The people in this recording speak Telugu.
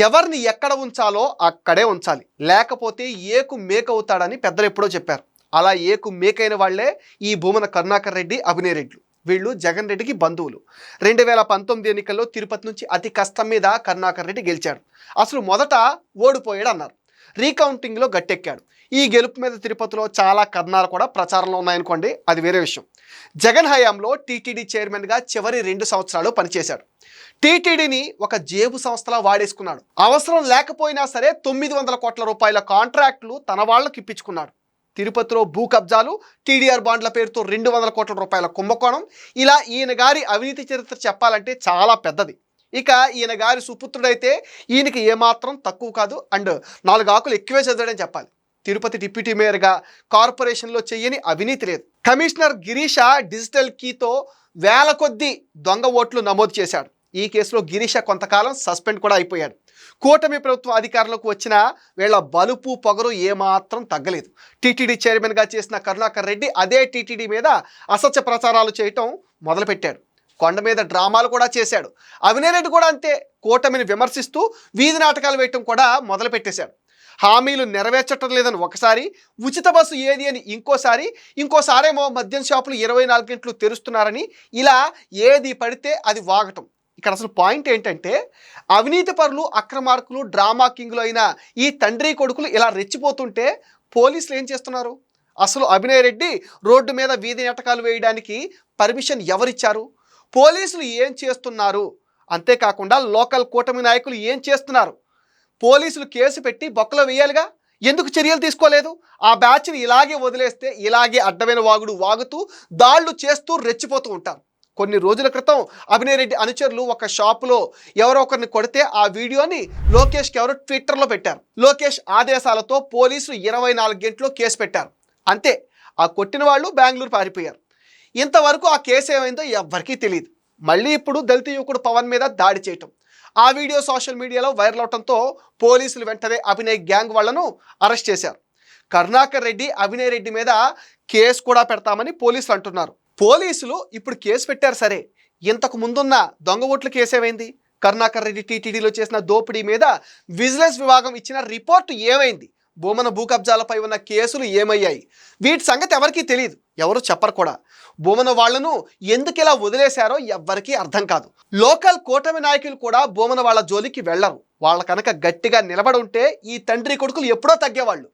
ఎవరిని ఎక్కడ ఉంచాలో అక్కడే ఉంచాలి, లేకపోతే ఏకు మేకవుతాడని పెద్దలు ఎప్పుడో చెప్పారు. అలా ఏకు మేకైన వాళ్లే ఈ భూమన కరుణాకర్ రెడ్డి, అభినయ్ రెడ్డి. వీళ్ళు జగన్ రెడ్డికి బంధువులు. 2019 ఎన్నికల్లో తిరుపతి నుంచి అతి కష్టం మీద కరుణాకర్ రెడ్డి గెలిచాడు. అసలు మొదట ఓడిపోయాడు అన్నారు, రీకౌంటింగ్లో గట్టెక్కాడు. ఈ గెలుపు మీద తిరుపతిలో చాలా కథనాలు కూడా ప్రచారంలో ఉన్నాయనుకోండి, అది వేరే విషయం. జగన్ హయాంలో టీటీడీ చైర్మన్గా చివరి 2 సంవత్సరాలు పనిచేశాడు. టీటీడీని ఒక జేబు సంస్థలా వాడేసుకున్నాడు. అవసరం లేకపోయినా సరే 900 కోట్ల రూపాయల కాంట్రాక్టులు తన వాళ్ళకి ఇప్పించుకున్నాడు. తిరుపతిలో భూ కబ్జాలు, టీడీఆర్ బాండ్ల పేరుతో 200 కోట్ల రూపాయల కుంభకోణం, ఇలా ఈయన గారి అవినీతి చరిత్ర చెప్పాలంటే చాలా పెద్దది. ఇక ఈయన గారి సుపుత్రుడైతే ఈయనకి ఏమాత్రం తక్కువ కాదు, అండ్ 4 ఆకులు ఎక్కువే చదివాడని చెప్పాలి. తిరుపతి డిప్యూటీ మేయర్గా కార్పొరేషన్లో చెయ్యని అవినీతి లేదు. కమిషనర్ గిరీష డిజిటల్ కీతో వేల కొద్దీ దొంగ ఓట్లు నమోదు చేశాడు. ఈ కేసులో గిరీష కొంతకాలం సస్పెండ్ కూడా అయిపోయాడు. కూటమి ప్రభుత్వం అధికారంలోకి వచ్చిన వీళ్ళ బలుపు పొగరు ఏమాత్రం తగ్గలేదు. టీటీడీ చైర్మన్గా చేసిన కరుణాకర్ రెడ్డి అదే టీటీడీ మీద అసత్య ప్రచారాలు చేయటం మొదలుపెట్టాడు. కొండ మీద డ్రామాలు కూడా చేశాడు. అవినయ్ రెడ్డి కూడా అంతే, కూటమిని విమర్శిస్తూ వీధి నాటకాలు వేయటం కూడా మొదలుపెట్టేశాడు. హామీలు నెరవేర్చటం లేదని ఒకసారి, ఉచిత బస్సు ఏది అని ఇంకోసారేమో మద్యం షాపులు 24 గంటలు తెరుస్తున్నారని, ఇలా ఏది పడితే అది వాగటం. ఇక్కడ అసలు పాయింట్ ఏంటంటే, అవినీతి పరులు, అక్రమార్కులు, డ్రామా కింగులు అయిన ఈ తండ్రి కొడుకులు ఇలా రెచ్చిపోతుంటే పోలీసులు ఏం చేస్తున్నారు? అసలు అభినయ్ రెడ్డి రోడ్డు మీద వీధి నాటకాలు వేయడానికి పర్మిషన్ ఎవరిచ్చారు? పోలీసులు ఏం చేస్తున్నారు? అంతేకాకుండా లోకల్ కూటమి నాయకులు ఏం చేస్తున్నారు? పోలీసులు కేసు పెట్టి బొక్కలో వేయాలిగా, ఎందుకు చర్యలు తీసుకోలేదు? ఆ బ్యాచ్ని ఇలాగే వదిలేస్తే ఇలాగే అడ్డమైన వాగుడు వాగుతూ దాళ్లు చేస్తూ రెచ్చిపోతూ ఉంటారు. కొన్ని రోజుల క్రితం అభినయ్ రెడ్డి అనుచరులు ఒక షాపులో ఎవరో ఒకరిని కొడితే ఆ వీడియోని లోకేష్కి ఎవరో ట్విట్టర్లో పెట్టారు. లోకేష్ ఆదేశాలతో పోలీసులు 24 గంటల్లో కేసు పెట్టారు. అంతే, ఆ కొట్టిన వాళ్ళు బెంగళూరు పారిపోయారు. ఇంతవరకు ఆ కేసు ఏమైందో ఎవ్వరికీ తెలియదు. మళ్ళీ ఇప్పుడు దళిత యువకుడు పవన్ మీద దాడి చేయటం, ఆ వీడియో సోషల్ మీడియాలో వైరల్ అవడంతో పోలీసులు వెంటనే అభినయ్ గ్యాంగ్ వాళ్లను అరెస్ట్ చేశారు. కరుణాకర్ రెడ్డి, అభినయ్ రెడ్డి మీద కేసు కూడా పెడతామని పోలీసులు అంటున్నారు. పోలీసులు ఇప్పుడు కేసు పెట్టారు సరే, ఇంతకు ముందున్న దొంగ ఓట్ల కేసు ఏమైంది? కరుణాకర్ రెడ్డి టీటీడీలో చేసిన దోపిడీ మీద విజిలెన్స్ విభాగం ఇచ్చిన రిపోర్టు ఏమైంది? భూమన భూ కబ్జాలపై ఉన్న కేసులు ఏమయ్యాయి? వీటి సంగతి ఎవరికీ తెలియదు, ఎవరు చెప్పరు కూడా. భూమన వాళ్లను ఎందుకు ఇలా వదిలేశారో ఎవ్వరికీ అర్థం కాదు. లోకల్ కూటమి నాయకులు కూడా భూమన వాళ్ళ జోలికి వెళ్లరు. వాళ్ళ కనుక గట్టిగా నిలబడి ఉంటే ఈ తండ్రి కొడుకులు ఎప్పుడో తగ్గేవాళ్ళు.